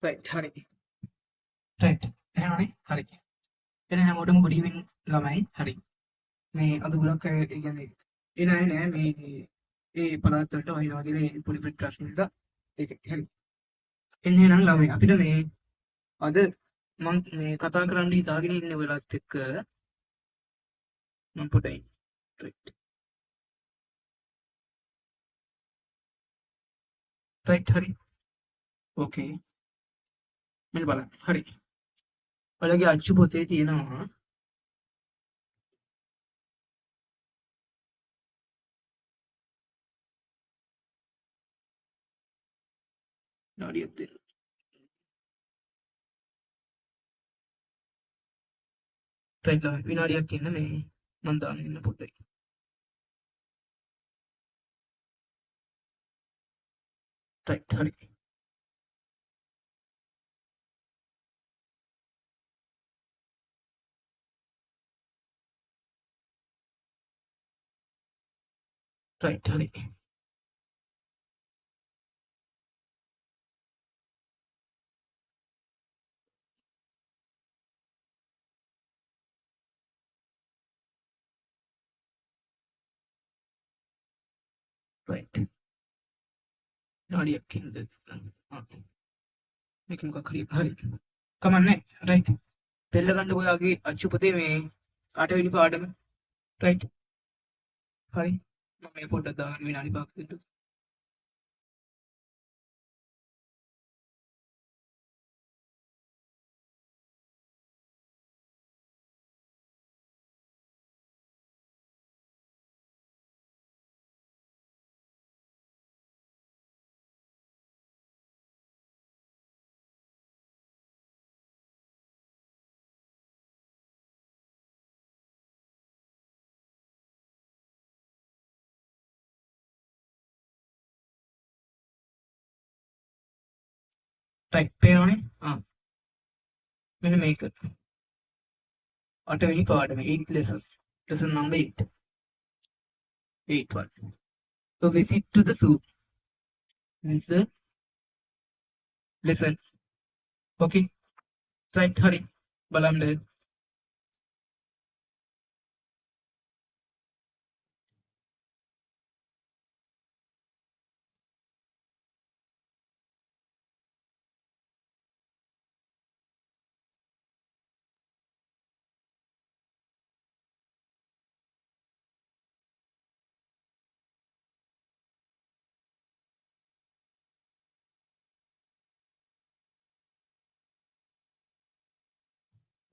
right හරි right එහෙමනේ හරි එන හැමෝටම good evening ළමයි හරි මේ අද ගොඩක් අය ඒ කියන්නේ එන අය නෑ මේ ඒ පළාත් වලට වහිනවා කියලා ඒ පොඩි පොඩි ප්‍රශ්න නිසා ඒක හරි එන්නේ නම් ළමයි අපිට මේ අද මම මේ කතා කරන්න හිතාගෙන ඉන්න වෙලාවත් එක්ක මම පොඩ්ඩයි right right හරි okay මෙන්න බලන්න හරි ඔයාලගේ අච්චු පොතේ තියෙනවා නාඩියක් දෙන්න right ළමයි විනාඩියක් ඉන්න මේ මම දාන්න ඉන්න පොඩ්ඩයි right හරි right හරි right නාඩියක් ඉන්න මේක මොකක් හරි හරි කමන්නේ right පෙළ ගන්න ඔයාගේ අච්චු පොතේ මේ 8 වෙනි පාඩම right හරි මම මේ පොඩ්ඩක් දාන්න විනාඩි 5ක් දෙන්න right පේනවනේ මෙන්න මේක 8 වෙනි පාඩම 8th lesson number 8 8 1 so visit to the zoo this is the lesson okay right හරි බලන්න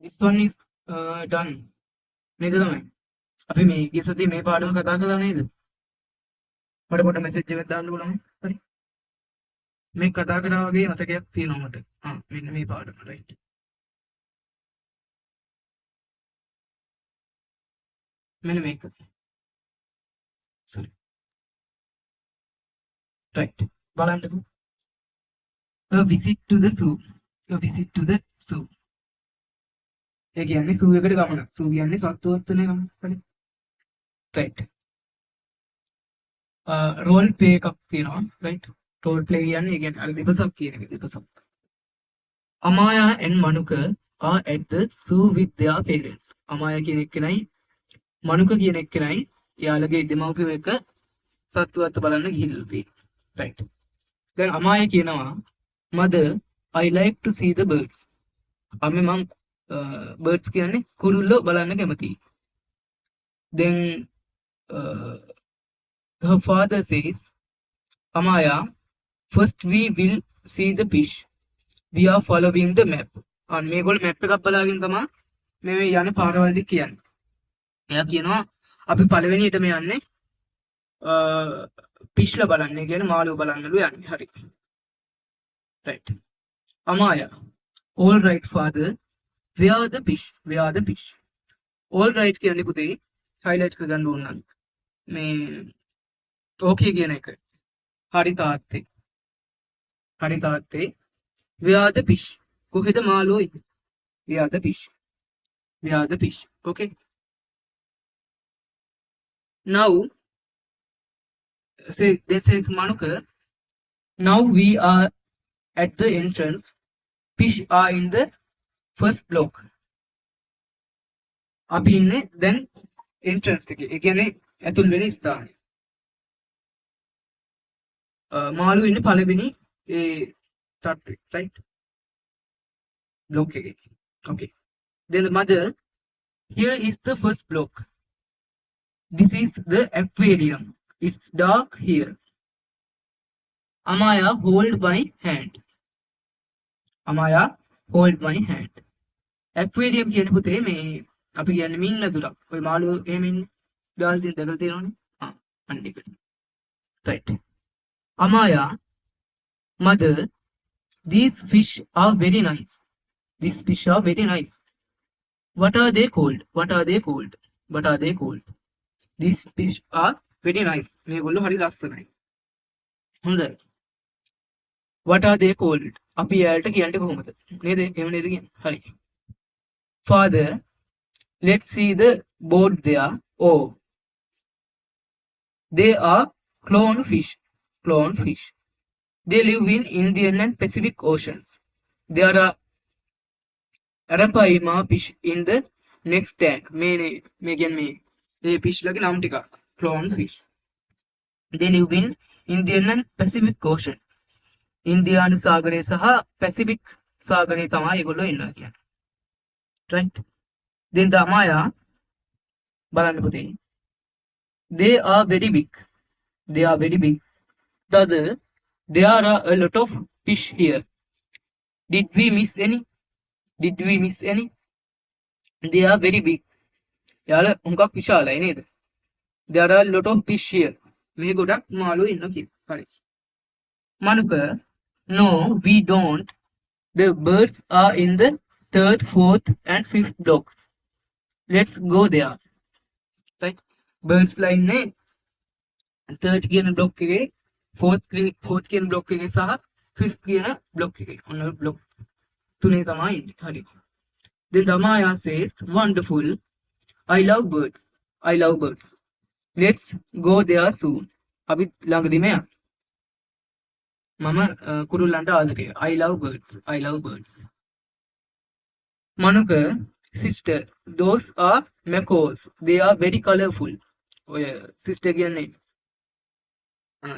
this one is done නේද ළමයි අපි මේ ගිය සතියේ මේ පාඩම කතා කළා නේද මට පොඩ මැසේජ් එකක් දාන්න පුළුවන් හරි මේ කතා කරා වගේ මතකයක් තියෙනවා මට මෙන්න මේ පාඩම right මෙන්න මේක sorry right බලන්නකෝ a visit to the zoo a visit to the zoo ඒ කියන්නේ සූ එකට ගමන සූ කියන්නේ සත්වවත්තනේ ගමන හරි right රෝල් ප්ලේ එකක් තියෙනවා right රෝල් ප්ලේ කියන්නේ ඒ කියන්නේ අර දෙපසක් කියන එක දෙපසක් Amaya and Manuka are at the zoo with their parents Amaya කියන එක්කෙනයි Manuka කියන එක්කෙනයි යාළගේ දෙමව්පියෝ එක්ක සත්වවත්ත බලන්න ගිහිල්ලා තියෙනවා right දැන් Amaya කියනවා mother I like to see the birds අම්මේ මම birds කියන්නේ කුරුල්ලෝ බලන්න කැමතියි then her father says Amaya first we will see the fish we are following the map අන්න මේගොල්ලෝ map එකක් බලාගෙන තමයි මේ යන පාරවල් දික් කියන්නේ එයා කියනවා අපි පළවෙනියටම යන්නේ පිෂ්ලා බලන්න කියන්නේ මාළුව බලන්නලු යන්නේ හරි right Amaya all right father where are the fish all right කියන්නේ පුතේ highlight කරගන්න ඕන නම් මේ okay කියන එක හරි තාත්තේ where are the fish කොහෙද මාළුවෝ ඉන්නේ where are the fish okay now say that says Manuka now we are at the entrance fish are in the first block. අපි ඉන්නේ දැන් entrance එකේ. ඒ කියන්නේ ඇතුල් වෙන ස්ථානයේ. මාළු ඉන්නේ පළවෙනි ඒ තට්ටුවේ, right? Block එකේ. Okay. Then the mother, here is the first block. This is the aquarium. It's dark here. Amaya, hold my hand. Amaya, hold my hand. Aquarium කියන්නේ පුතේ මේ අපි කියන්නේ මින් ඇතුළක්. ඔය මාළු එහෙම ඉන්නේ. දාලා තියෙන දැකලා තියෙනවනේ. අන්න ඒකට. Right. Amaya, mother, these fish are very nice. These fish are very nice. What are they called? What are they called? What are they called? These fish are very nice. මේගොල්ලෝ හරි ලස්සනයි. හොඳයි. What are they called? අපි යාලට කියන්නේ කොහොමද? නේද? එහෙම නේද කියන්නේ? හරි. Father, let's see the board there. Oh. They are clownfish. Clownfish. They live in Indian and Pacific Oceans. There are Arapaima fish in the next tank. මේ කියන්නේ මේ fish ලගේ නම් ටිකක්. Clownfish. They live in Indian and Pacific Ocean. ඉන්දියානු සාගරය සහ Pacific සාගරය තමයි ඒගොල්ලෝ ඉන්නවා කියන්නේ. Right? Then the Amaya බලන්න පුතේ. They are very big. They are very big. Brother, there are a lot of fish here. Did we miss any? Did we miss any? They are very big. යාළ හුඟක් විශාලයි නේද? There are a lot of fish here. මේ ගොඩක් මාළු ඉන්නවා කියන. හරි. මනුක, no, we don't. The birds are in the 3rd, 4th and 5th blocks. Let's go there. Right? Birds ලා ඉන්නේ 3rd කියන block එකේ, 4th කියන block එකේ සහ 5th කියන block එකේ. ඔන්න block තුනේ තමයි ඉන්නේ. හරි. Then the Maya says, wonderful. I love birds. I love birds. Let's go there soon. අපි ළඟදිම යන්න. මම කුරුල්ලන්ට ආදරේ. I love birds. I love birds. මනුක, sister, those are macaws. They are very colorful. ඔය sister කියන්නේ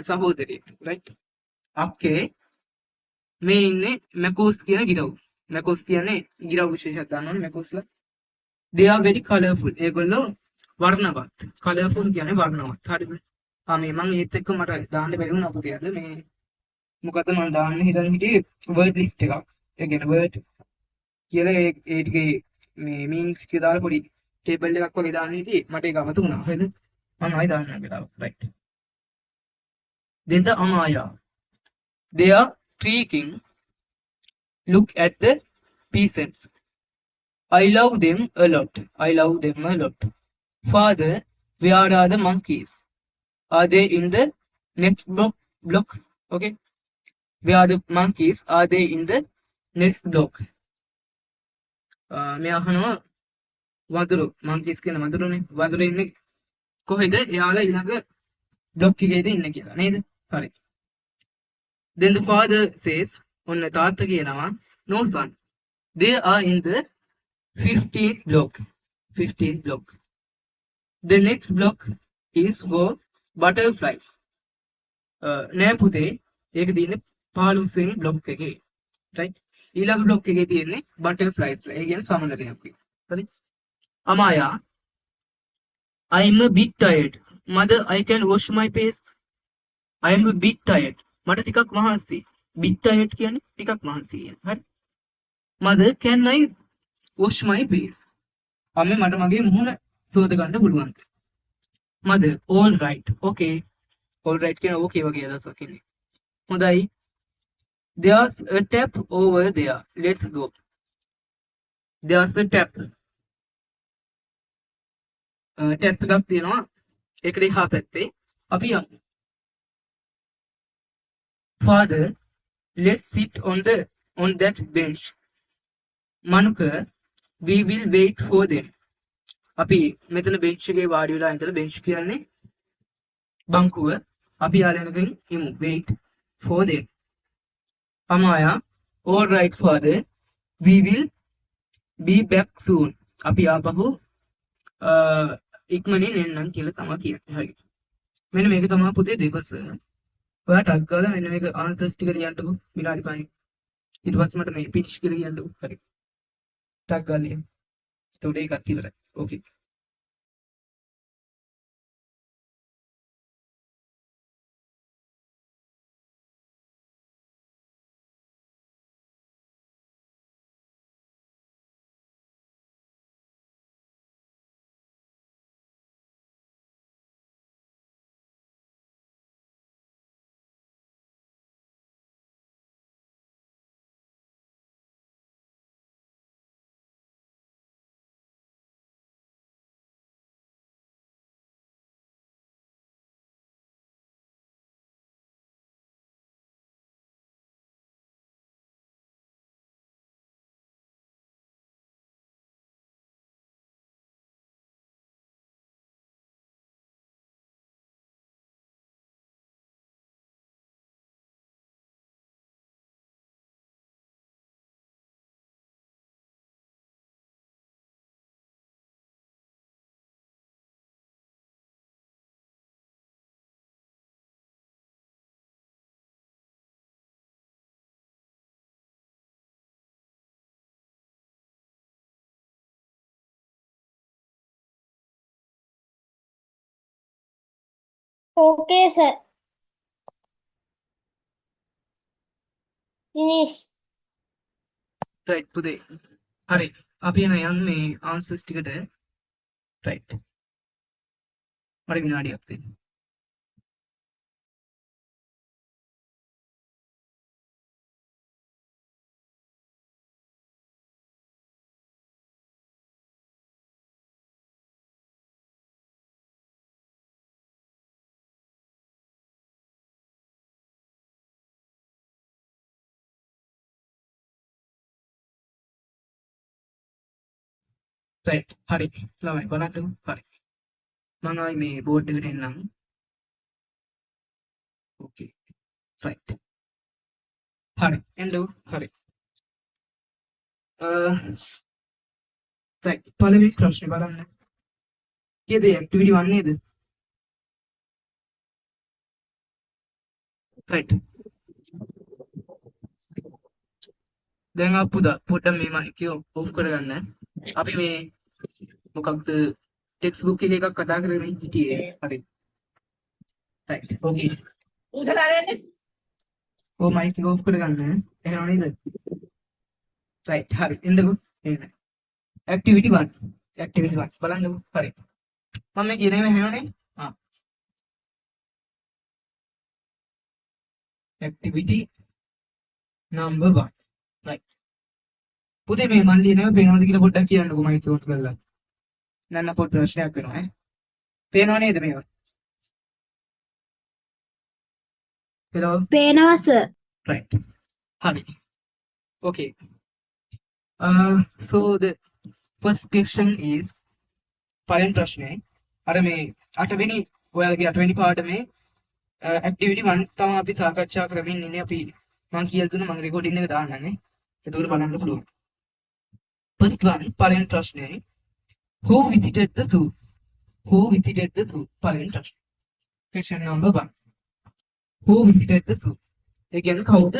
සහෝදරිය. Right? අප්කේ මේ ඉන්නේ macaws කියන ගිරව්. macaws කියන්නේ ගිරව් විශේෂයක් දන්නවනේ macaws ලා. They are very colorful. ඒගොල්ලෝ වර්ණවත්. Colorful කියන්නේ වර්ණවත්. හරිද? මේ මම ඒත් එක්ක මට දාන්න බැරි වුණා පුතේ අද මේ මොකද මම දාන්න හිතන් හිටියේ word list එකක්. ඒ කියන්නේ word කියලා ඒ ටිකේ මේ meanings ටික දාලා පොඩි table එකක් වගේ දාන්න හිටියේ. මට ඒක අමතක වුණා. හරිද? මම ආයෙ දාන්න වෙලාව. Right. Then the Amaya. They are creaking. Look at the peasants. I love them a lot. I love them a lot. Father, where are the monkeys? Are they in the next block? Okay. Where are the monkeys? Are they in the next block? මේ අහනවා වඳුරු monkeys කියන වඳුරුනේ. වඳුරු ඉන්නේ කොහෙද? එයාලා ඊළඟ block එකේද ඉන්නේ කියලා නේද? හරි. Then the father says, ඔන්න තාත්තා කියනවා, no son. They are in the 15th block. 15th block. The next block is for butterflies. නෑ පුතේ. ඒක තියෙන්නේ 15 වෙනි block එකේ. Right? ඊළඟ block එකේ තියෙන්නේ butterflies. ඒ කියන්නේ සමනලයක්. හරි? Amaya, I am a bit tired. Mother, I can wash my face. I am a bit tired. මට ටිකක් මහන්සියි. Bit tired කියන්නේ ටිකක් මහන්සියි කියන්නේ. හරි? Mother, can I wash my face? අම්මේ මට මගේ මුහුණ සෝද ගන්න පුළුවන්ද? Mother, all right. Okay. All right කියන okay වගේ අදහසක් ඉන්නේ. හොඳයි. There's a tap over there. Let's go. There's a tap. tap එකක් තියෙනවා. ඒකේ එහා පැත්තේ. අපි යමු. Father, let's sit on that bench. Manuka, we will wait for them. අපි මෙතන bench එකේ වාඩි වෙලා ඉඳලා bench කියන්නේ බංකුව. අපි යාළුවනකින් ඉමු. Wait for them. Amaya, all right father, we will be back soon. අපි ආපහු ඉක්මනින් එන්නම් කියලා තමයි කියන්නේ. හරි. මෙන්න මේක තමයි පුතේ දෙබස. ඔයා ටග් ගාලා මෙන්න මේක ආන්සර්ස් ටික ලියන්නකෝ විනාඩි 5. ඊට පස්සේ මට මේ පිච් කියලා කියන්නකෝ. හරි. ටග් ගාලා ලියන්න. එතකොට ඒකත් ඉවරයි. ඕකේ. Okay, sir. Finish. රයිට් පුතේ. හරි. අපි යන මේ ආන්සර්ස් ටිකට රයිට්. මට විනාඩියක් දෙන්න. රයිට්. හරි. ළමයි බලන්නකෝ. හරි. මම ආයි මේ බෝඩ් එකට එන්නම්. ඕකේ. රයිට්. හරි. එන්නකෝ. හරි. රයිට්. පළවෙනි ප්‍රශ්නේ බලන්න. කීයද ඇක්ටිවිටි 1 නේද? රයිට්. දැන් අපුදා පොඩ්ඩක් මේ මයික් එක ඔෆ් කරගන්න. අපි මේ මොකක්ද ටෙක්ස්ට් බුක් එකේ එකක් කතා කරගෙන හිටියේ. හරි. රයිට්. ඕකේ. ඔව් මයික් එක ඔෆ් කරගන්න. එහෙම නේද? රයිට්. හරි. එන්නකෝ. එන්න. ඇක්ටිවිටි 1. ඇක්ටිවිටි 1 බලන්නකෝ. හරි. මම මේ කියන ඒවා ඇහෙනවනේ? ආ. Activity number 1. රයිට්. පුතේ මේ මන් ලියනවා පේනවද කියලා පොඩ්ඩක් කියන්නකෝ මයික් එක ඔෆ් කරලා. නන්න පොඩ් ප්‍රශ්නයක් වෙනවා ඈ. පේනව නේද මේවා? hello පේනවා, sir. right හරි okay so the first question is පළවෙනි ප්‍රශ්නේ අර මේ 8 වෙනි ඔයාලගේ 8 වෙනි පාඩමේ activity 1 තමයි අපි සාකච්ඡා කරමින් ඉන්නේ අපි මම කියලා දුන්නා මම රෙකෝඩින් එක දාන්නම් නේ එතකොට බලන්න පුළුවන් first one පළවෙනි ප්‍රශ්නේ who visited the zoo පළවෙනි ප්‍රශ්නේ question number 1 who visited the zoo ඒ කියන්නේ කවුද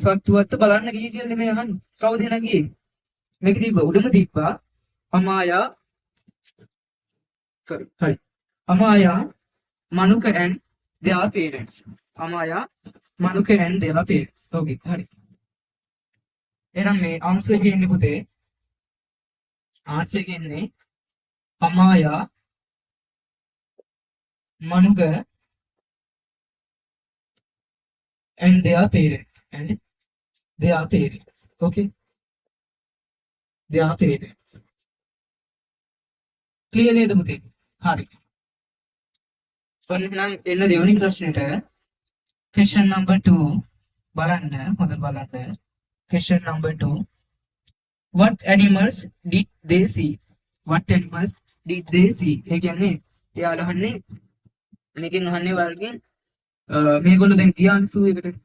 සත්තුවත්ත බලන්න ගියේ කියලා නෙමෙයි අහන්නේ. කවුද එහෙනම් ගියේ? මේක තිබ්බ උඩම තිබ්බා අමායා sorry හරි. Amaya මනුක and their parents. Amaya මනුක and their parents. okay හරි. එහෙනම් මේ answer එකේ ඉන්නේ පුතේ answer එකේ ඉන්නේ Amaya මනුක and their parents okay their parents clear නේද පුතේ හරි එහෙනම් එන්න දෙවෙනි ප්‍රශ්නෙට question number 2 බලන්න හොඳට බලන්න question number 2 what animals did they see ඒ කියන්නේ එයාලා අහන්නේ මේකෙන් අහන්නේ වර්ගෙන් මේගොල්ලෝ දැන් ගියානේ සූ එකට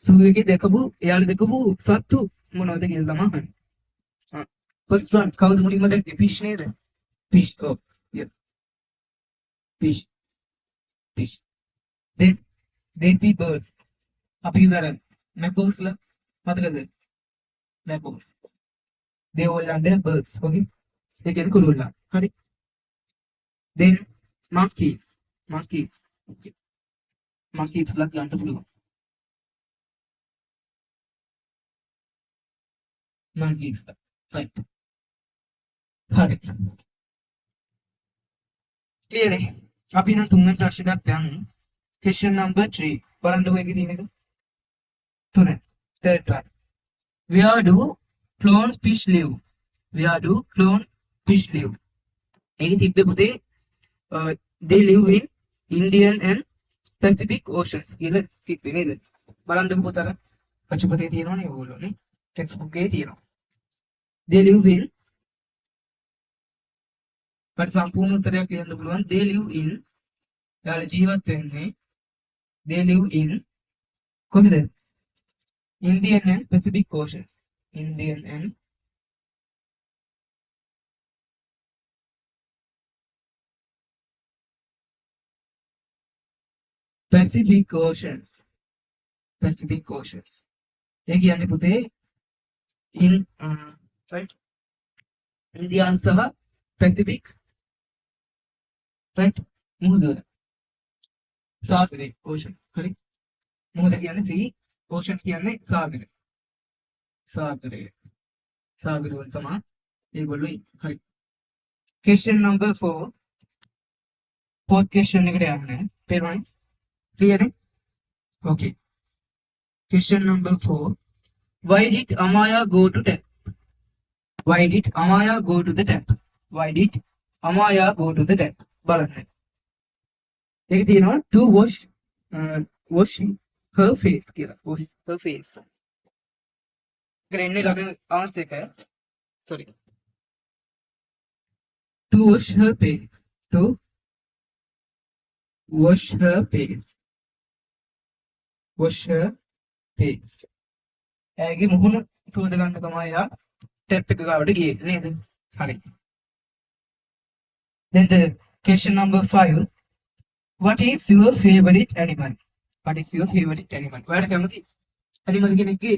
සූ එකේ දැකපු එයාලා දැකපු සත්තු මොනවද කියලා තමයි අහන්නේ. ෆස්ට් වන් කවුද මුලින්ම දැක්කේ? ෆිෂ් නේද? ෆිෂ්. ඔව්. yes. Fish. Fish. then they see birds. අපි ඉවර මැකෝස්ලා මතකද? මැකෝස්. they all under birds. okay. ඒ කියන්නේ කුරුල්ලා. හරි. then monkeys. monkeys. okay. monkeys ලා ගන්න පුළුවන්. monkeys. right. හරි. clear නේ? අපි නම් තුන්වෙනි ප්‍රශ්නයට යමු. question number 3. බලන්නකෝ ඒකේ තියෙන එක. 3. third one. Where do clownfish live? Where do clownfish live? ඒකේ තිබ්බේ පුතේ they live in Indian and Pacific Oceans කියලා තිබ්බේ නේද? බලන්නකෝ පුතලා. පච්චපතේ තියෙනවනේ ඕගොල්ලෝ නේ. ටෙක්ස්ට් බුක් එකේ තියෙනවා. they live in but සම්පූර්ණ උත්තරයක් ලියන්න පුළුවන්. they live in යාළ ජීවත් වෙන්නේ they live in කොහෙද? Indian and Pacific Oceans. Indian and Pacific Oceans. Pacific Oceans. ඒ කියන්නේ පුතේ in right ඉන්දියානු සහ පැසිෆික් right මුහුද සාගරේ ocean හරි මුහුද කියන්නේ sea ocean කියන්නේ සාගරය සාගරය සාගර වල තමයි ඒගොල්ලෝ ඉන්නේ හරි question number 4 fourth question එකට යන්නේ පේනවනේ clear නේ okay question number 4 why did Amaya go to tap why did Amaya go to the tap why did Amaya go to the tap බලන්න ඒක තියෙනවා to wash her face කියලා wash her face ఇక్కడ ఎన్ని లభిన answer එක sorry to wash her face to wash her face wash her face ඇගේ මුහුණ සෝද ගන්න තමයි යා ටැප් එක ගාවට ගියේ නේද හරි then the question number 5 what is your favorite animal what is your favorite animal ඔයාලට කැමති animal කෙනෙක්ගේ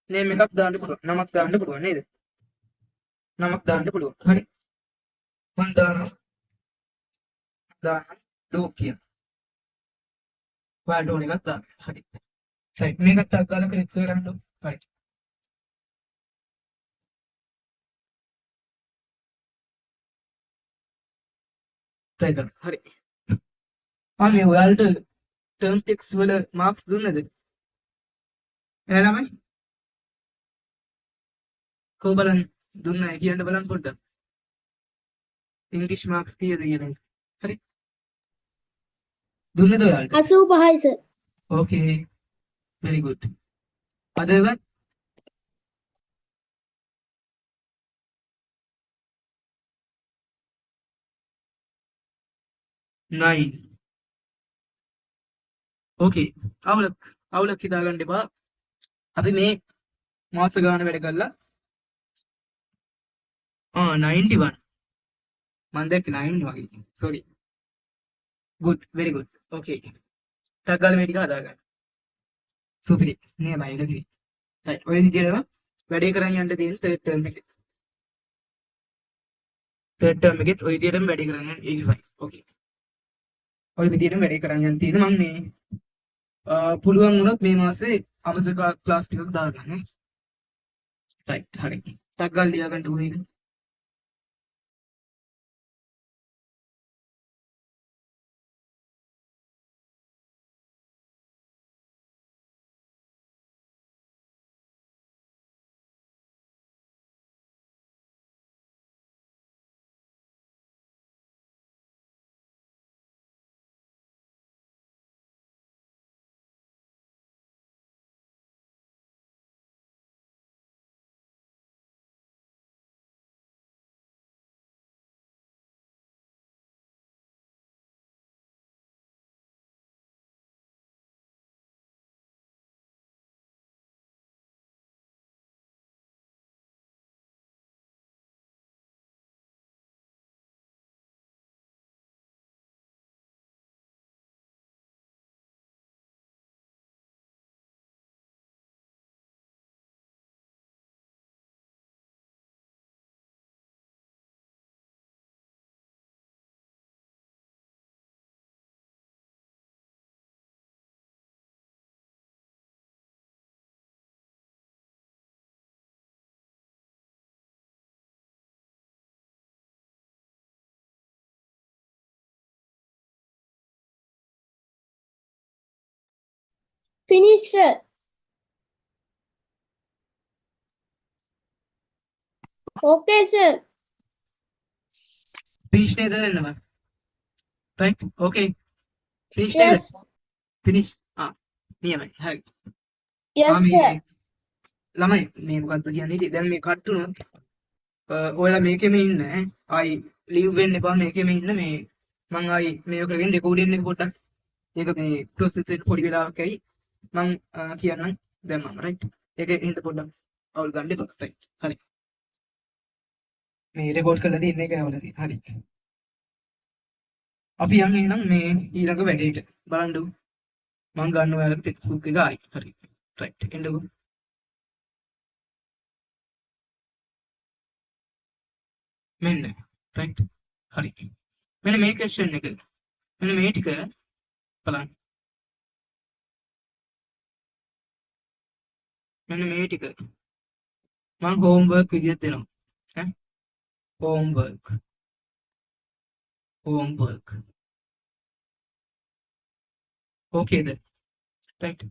name එකක් දාන්න පුළුවන් නමක් දාන්න පුළුවන් නේද නමක් දාන්න පුළුවන් හරි මම දානවා dog කියලා ඔයාලට ඕන එකක් දාන්න හරි right මේකට ටක් ගාලා ක්ලික් කරන්න හරි try කරන්න හරි මේ ඔයාලට term text වල marks දුන්නද එයාලමයි කො බලන්න දුන්නයි කියන්න බලන්න පොඩ්ඩක් ඉංග්‍රීසි marks කීයද කියන එක හරි දුන්නද ඔයාලට 85යි sir. okay very good other one 9 okay අවුලක් හිතාගන්න එපා අපි මේ මාස ගාන වැඩ කළා 91 මම දැක්ක 9 වගේ sorry good very good okay ටක් ගාලා මේ ටික හදාගන්න සුපිරි නියමයි ඉලක්කයි right ඔය විදිහටම වැඩේ කරන් යන්න තියෙන third term එකෙත් ඔය විදිහටම වැඩේ කරන් යන්න 85 okay ඔය විදිහටම වැඩේ කරන් යන්න තියෙන මම මේ පුළුවන් වුණොත් මේ මාසේ අමතක ක්ලාස් ටිකක් දාගන්න නේ right හරි ටක් ගාලා ලියා ගන්න ඕනේ Finish, sir. Okay, sir. finish නේද දෙන්නම right okay finish නේද Yes. finish නියමයි හරි Yes, මේ sir. ළමයි මේ මොකද්ද කියන්නේ ඉතින් දැන් මේ කට් වුණොත් ඔයාලා මේකෙම ඉන්න ඈ ආයි ලීව් වෙන්න එපා මේකෙම ඉන්න මේ මං ආයි මේක කරගෙන රෙකෝඩින් එක පොඩ්ඩක් ඒක මේ ප්‍රොසෙස් එක පොඩි වෙලාවක් ඇයි මං කියන්නම් දැම්මම රයිට් ඒක හින්දා පොඩ්ඩක් අවුල් ගන්න එපා රයිට් හරි මේ රෙකෝඩ් කරලා තියෙන එක ඇවල තියෙන හරි අපි යන් එහෙනම් මේ ඊළඟ වැඩේට බලන්න මං ගන්න ඔයාලගේ ටෙක්ස්ට් බුක් එක ආයි හරි රයිට් එන්නකෝ මෙන්න රයිට් හරි මෙන්න මේ ක්වෙස්චන් එක මෙන්න මේ ටික බලන්න මෙන්න මේ ටික මං හෝම්වර්ක් විදියට දෙනවා ඈ homework ඕකේද රයිට්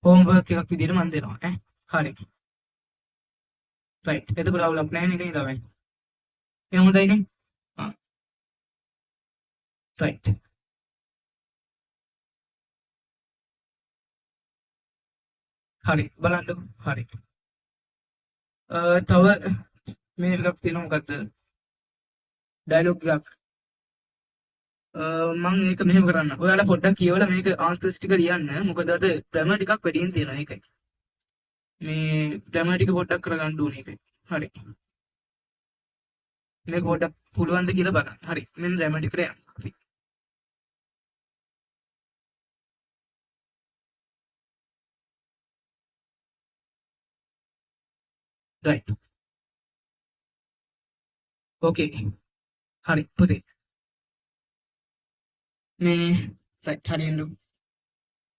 homework එකක් විදියට මම දෙනවා ඈ හරි රයිට් එතකොට අවුලක් නැහැ නේ ළමයි එහෙනම් හොඳයිනේ රයිට් හරි බලන්නකෝ හරි තව මේ එකක් තියෙනවා මොකද්ද ඩයලොග් එකක් මම ඒක මෙහෙම කරන්න ඔයාලා පොඩ්ඩක් කියවලා මේක ආන්සර්ස් ටික ලියන්න මොකද අද ග්‍රැමර් ටිකක් වැඩියෙන් තියෙනවා ඒකයි මේ ග්‍රැමර් ටික පොඩ්ඩක් කරගන්න ඕනේ ඒකයි හරි මේක පොඩ්ඩක් පුළුවන්ද කියලා බලන්න හරි මෙන්න ග්‍රැමර් ටිකට යන්න හරි රයිට් ඕකේ හරි පුතේ මේ රයිට් හරි එන්නු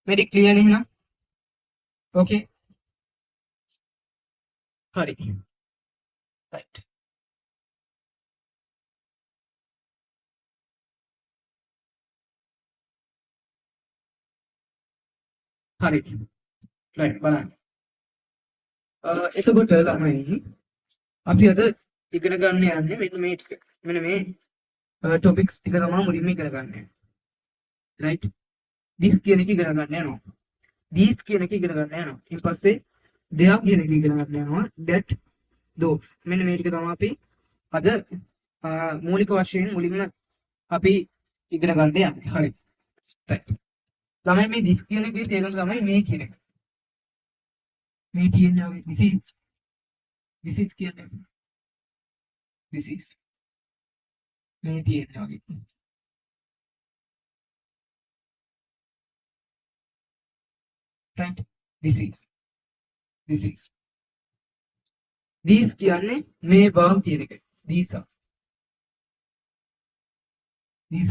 මේක ක්ලියර් නේ එහෙනම් ඕකේ හරි රයිට් හරි රයිට් බලන්න එතකොට ළමයි අපි අද ඉගෙන ගන්න යන්නේ මෙන්න මේ ටික මෙන්න මේ ටොපික්ස් ටික තමයි මුලින්ම ඉගෙන ගන්න යන්නේ රයිට් this කියන එක ඉගෙන ගන්න යනවා these කියන එක ඉගෙන ගන්න යනවා ඊට පස්සේ they කියන එක ඉගෙන ගන්න යනවා that those මෙන්න මේ ටික තමයි අපි අද මූලික වශයෙන් මුලින්ම අපි ඉගෙන ගන්න යන්නේ හරි රයිට් ළමයි මේ this කියන එකේ තේරුම තමයි මේ කියන එක මේ කියන්නේ වගේ this is කියන්නේ this is මේ තියෙන්නේ වගේ right this is these කියන්නේ මේවා කියන එක these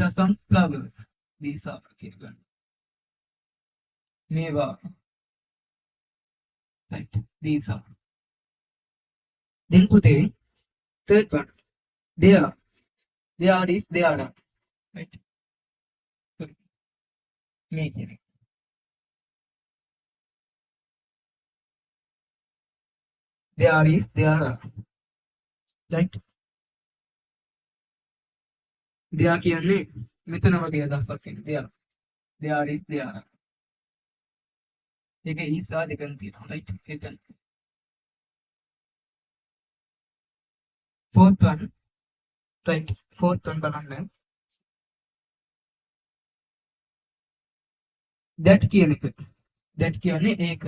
are some flowers these are කියන ගන්න මේවා right these are then පුතේ third one there is there are right sorry මේ කියන එක there is there are right there කියන්නේ මෙතන වගේ අදහසක් එන්නේ there is there are ඒක is ආ දෙකක් තියෙනවා right එතන fourth one right fourth one බලන්න that කියන එක that කියන්නේ ඒක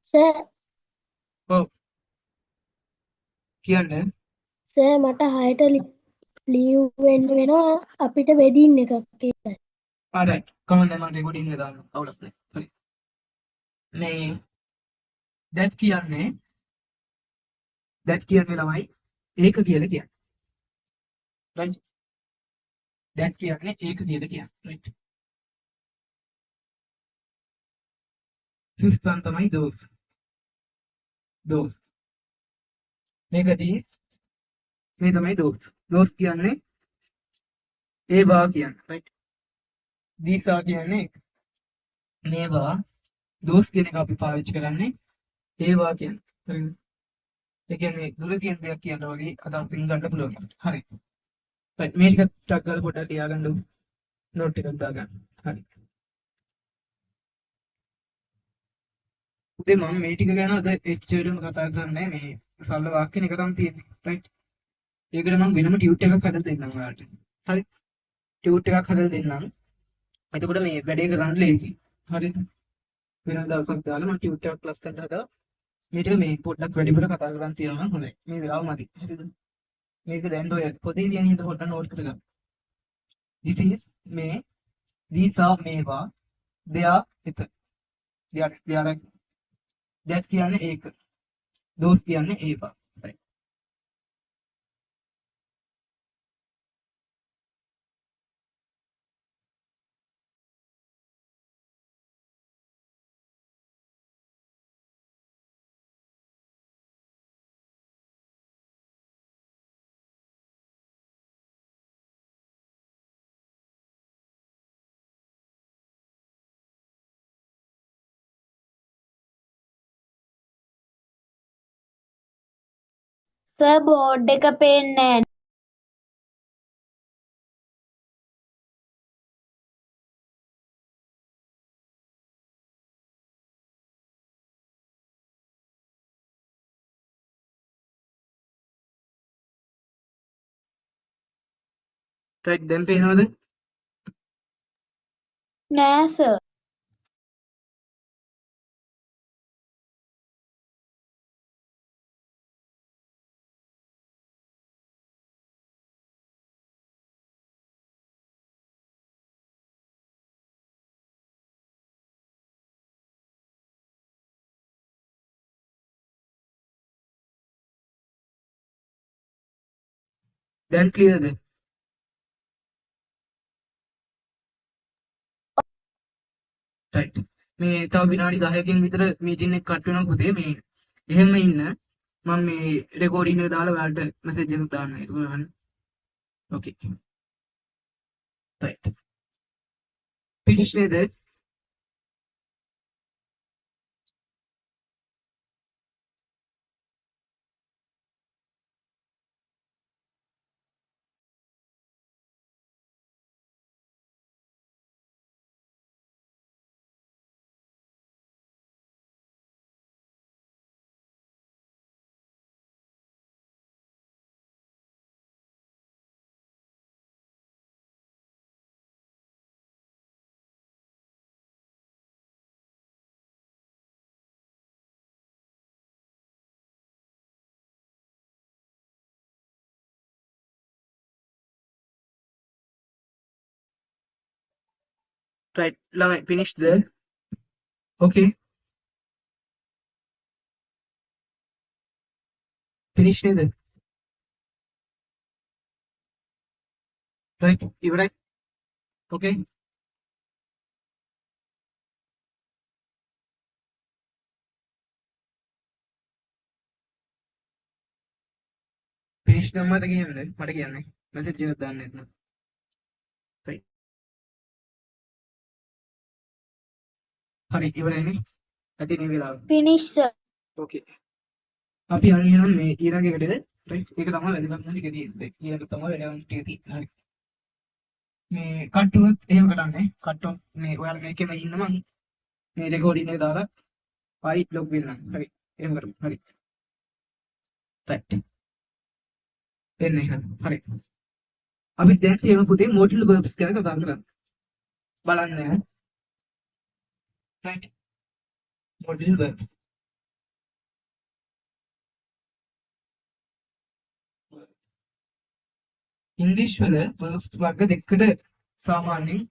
Sir. ඔව් කියන්නේ සර් මට 6ට ලීව් වෙන්න වෙනවා අපිට වෙඩින් එකක් ඒකයි. right කමන්නේ මම රෙකෝඩින් එක දාන්න අවුලක් නැහැ හරි මේ that කියන්නේ ළමයි ඒක කියලා කියන්නේ right that කියන්නේ ඒක කියලා කියන්නේ right fifth one තමයි those මේක these මේ තමයි those කියන්නේ ඒවා කියන්නේ right these are කියන්නේ මේවා those කියන එක අපි පාවිච්චි කරන්නේ ඒවා කියන. හරිද? ඒ කියන්නේ දුර තියෙන දෙයක් කියන්න වගේ අදහසින් ගන්න පුළුවන්. හරි. right මේ ටික ටක් ගාලා පොඩ්ඩක් ලියාගන්න නෝට් එකක් දාගන්න. හරි. උදේ මම මේ ටික ගැන අද එච්චරම කතා කරන්නේ මේ සරල වාක්‍ය එක තමයි තියෙන්නේ. right. ඒකට මම වෙනම ටියුට් එකක් හදලා දෙන්නම් ඔයාලට. හරි. ටියුට් එකක් හදලා දෙන්නම්. එතකොට මේ වැඩේ කරන්න ලේසි. හරිද? වෙන දවසක් දාලා මම ටියුට් එකක් ලස්සනට හදලා මේක මේ පොඩ්ඩක් වැඩිපුර කතා කරන් තියනවා නම් හොඳයි. මේ වෙලාව මදි. හරිද? මේක දැන් ඔය පොතේ තියෙන හින්දා පොඩ්ඩක් නෝට් කරගන්න. this is මේ these are මේවා they are එත they are that කියන්නේ ඒක those කියන්නේ ඒවා. right. සර් බෝඩ් එක පේන්නේ නෑ. right දැන් පේනවද? නෑ සර්. දැන් ක්ලියර්ද? right. මේ තව විනාඩි 10කින් විතර මීටින් එක කට් වෙනවා පුතේ. මේ එහෙම ඉන්න මම මේ රෙකෝඩින් එක දාලා ඔයාලට මැසේජ් එකක් දාන්නම්. ඒක ගන්න. okay. right. finish නේද? right. ළමයි finished okay. finish නේද? right ඉවරයි. okay. finish නම් මට කියන්නේ මැසේජ් එකක් දාන්න නැත්නම්. right. හරි ඉවරයිනේ. ඇති මේ වෙලාව. Finish sir. okay. අපි යන්නේ එහෙනම් මේ ඊළඟ එකටද? right. ඒක තමයි වැඩි ගන්න ටික තියෙන්නේ. ඊළඟ තමයි වැඩි ගන්න ටික තියෙන්නේ. හරි. මේ කට්ටුවත් එහෙම කරන්නේ. කට්ටුවත් මේ ඔයාලා මේකෙම ඉන්න මං මේ රෙකෝඩින් එක දාලා ආයි ලොග් වෙන්නම්. හරි. එහෙම කරමු. හරි. right. එන්න එහෙනම්. හරි. අපි දැන් තියෙන පුතේ modal verbs ගැන කතා කරමු. බලන්න. right. modal verbs. ඉංග්‍රීසි වල verbs වර්ග දෙකකට සාමාන්‍යයෙන්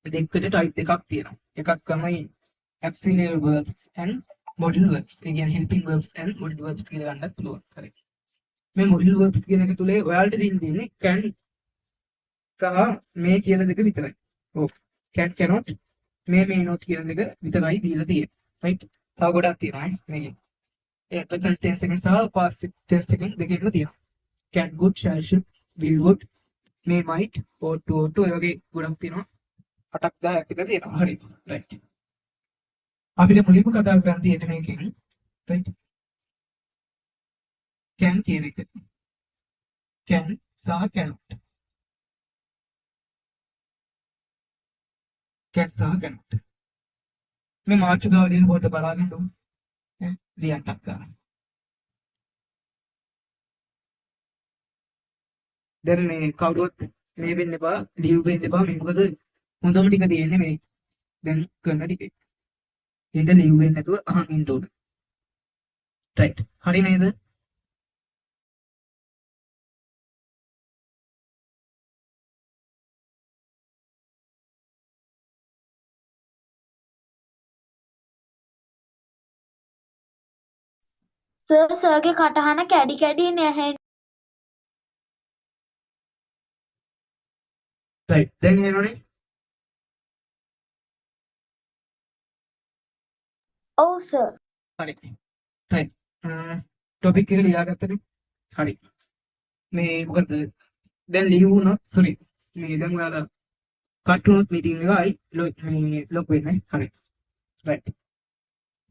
දෙකකට type දෙකක් තියෙනවා. එකක් තමයි auxiliary verbs and modal verbs. ඒ කියන්නේ helping verbs and modal verbs කියලා ගන්නත් පුළුවන්. හරි. මේ modal verbs කියන එක තුලේ ඔයාලට තියෙන්නේ can සහ මේ කියන දෙක විතරයි. ඔව්. can cannot මේ not කියන දෙක විතරයි දීලා තියෙන්නේ. right. තව ගොඩක් තියෙනවා මේකේ. ඒ present tense එකෙන් සහ past tense එකෙන් දෙකේම තියෙනවා. can good shall should will would may might ought to ඔය වගේ ගොඩක් තියෙනවා. 8ක් 10ක් විතර තියෙනවා. හරි. රයිට්. අපිට මුලින්ම කතා කරන්න තියෙන්නේ මේකෙන් රයිට්. can කියන එක. can සහ cannot. can සහ cannot. මේ මාතෘකාව ලියන පොත බලන්න ඕන. ලියන්නත් ගන්න. දැන් මේ කවුරුත් මේ වෙන්න එපා, ලියු වෙන්න එපා. මේ මොකද හොඳම ටික තියෙන්නේ මේ දැන් කරන ටිකේ. හින්ද ලියු වෙන්නේ නැතුව අහන් ඉන්න ඕන. රයිට්. හරි නේද? සර්ගේ කටහන කැඩි කැඩි නැහැ. රයිට්. දැන් එනෝනේ. ඔව් සර්. හරි. රයිට්. ටොපික් එක ලියාගත්තනේ. හරි. මේ මොකද දැන් ලියුණා සෝරි මේ දැන් ඔයාලා කට් වුණොත් මීටින් එක ආයි මේ ලොක් වෙන්නේ. හරි. රයිට්.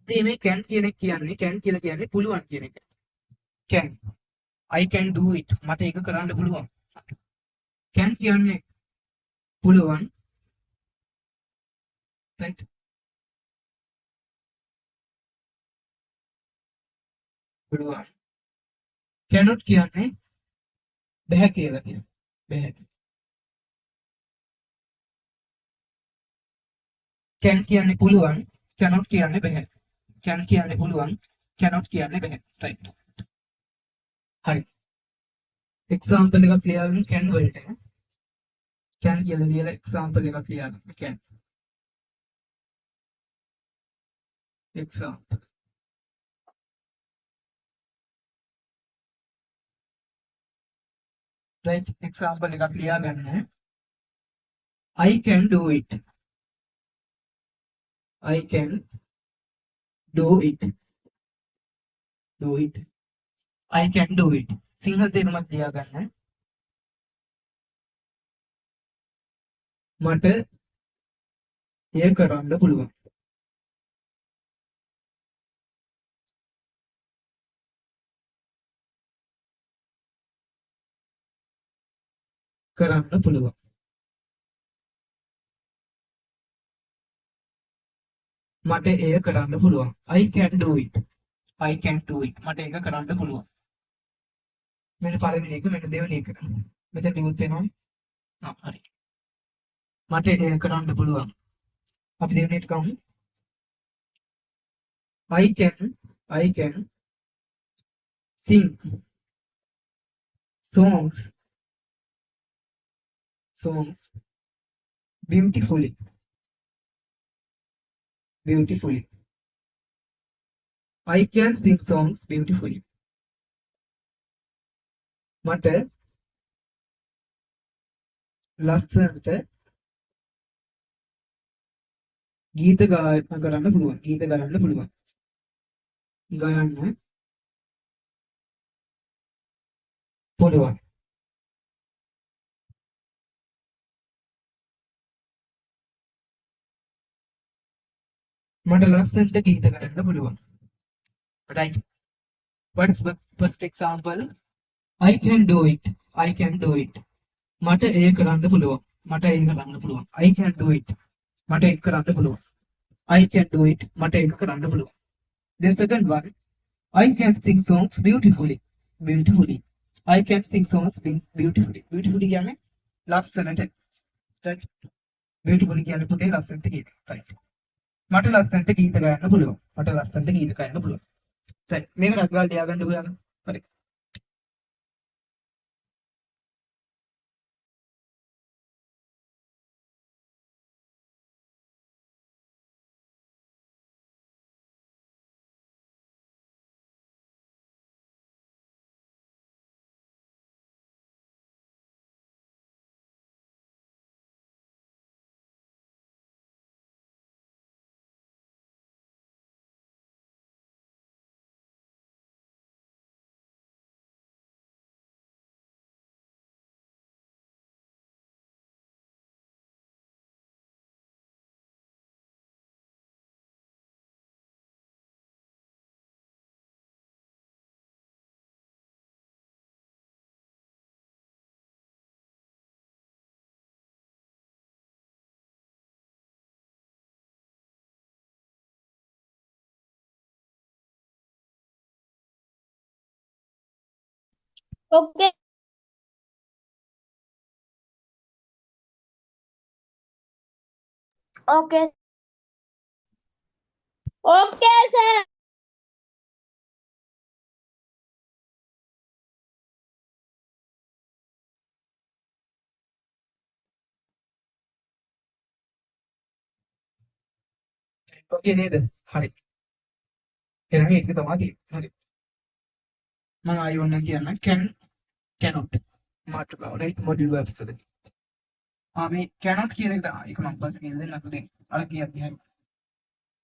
ඉතින් මේ can කියන එක කියන්නේ can කියලා කියන්නේ පුළුවන් කියන එක. can I can do it. මට ඒක කරන්න පුළුවන්. can කියන්නේ පුළුවන්. right පුළුවන්. cannot කියන්නේ බැහැ කියලා කියනවා. බැහැ. can කියන්නේ පුළුවන්. cannot කියන්නේ බැහැ. can කියන්නේ පුළුවන්. cannot කියන්නේ බැහැ. right. හරි. example එකක් ලියාගන්න can වලට. can කියලා ලියලා example එකක් ලියාගන්න. can. example. right. example එකක් ලියාගන්න. I can do it. I can do it. Do it. I can do it. Sinhala තේරුමක් ලියාගන්න. මට එය කරන්න පුළුවන්. කරන්න පුළුවන්. මට එය කරන්න පුළුවන්. I can do it. I can do it. මට ඒක කරන්න පුළුවන්. මෙන්න පළවෙනි එක මෙන්න දෙවෙනි එක. මෙතන ලියුත් වෙනවනේ. හරි. මට එය කරන්න පුළුවන්. අපි දෙවෙනියට ගමු. I can sing songs beautifully. Beautifully. I can sing songs beautifully. මට ලස්සනට ගීත ගායනා කරන්න පුළුවන්. ගීත ගයන්න පුළුවන්. ගයන්න පුළුවන්. මට ලස්සනට ගීත ගයන්න පුළුවන්. Right. What is first example? I can do it. I can do it. මට එය කරන්න පුළුවන්. මට ඒක කරන්න පුළුවන්. I can do it. මට ඒක කරන්න පුළුවන්. I can do it. මට ඒක කරන්න පුළුවන්. The second one, I can sing songs beautifully. Beautifully. I can sing songs beautifully. Beautifully කියන්නේ ලස්සනට. Right. Beautifully කියන්නේ පුතේ ලස්සනට කියන. Right. මට ලස්සනට ගීත ගයන්න පුළුවන්. මට ලස්සනට ගීත ගයන්න පුළුවන්. Right. මේක රග්ගල් ලියාගන්න ඔයාලා. හරි. Okay. Okay. Okay, sir. ඔකේ නේද? හරි. එහෙනම් ඒක තමයි තියෙන්නේ. හරි. මම ආයෙ ඔන්න කියන්න can cannot මාතෘකාව right module verbs වලදී. මේ cannot කියන එකට ඒක මම පස්සේ කියලා දෙන්න අපිට අර කියද්දි හරි.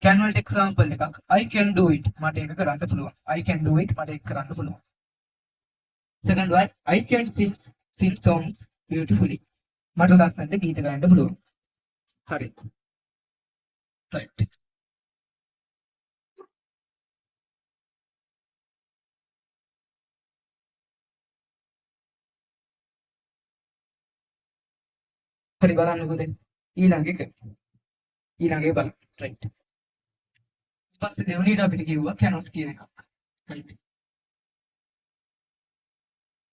can වලට example එකක් I can do it මට ඒක කරන්න පුළුවන්. I can do it මට ඒක කරන්න පුළුවන්. second one I can sing songs beautifully මට ලස්සනට ගීත ගන්න පුළුවන්. හරි. right. හරි බලන්නකෝ දැන් ඊළඟ එක බලන්න right. පස්සේ දෙවෙනියට අපිට කිව්වා cannot කියන එකක් right.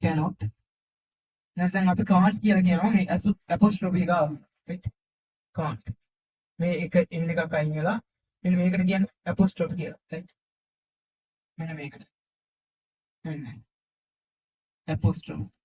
cannot නැත්නම් අපි can't කියලා කියනවා මේ apostrophe එක ආවම right. can't මේ එක n එකක් අයින් වෙලා මෙන්න මේකට කියන්නේ apostrophe කියලා right. මෙන්න මේකට මෙන්න apostrophe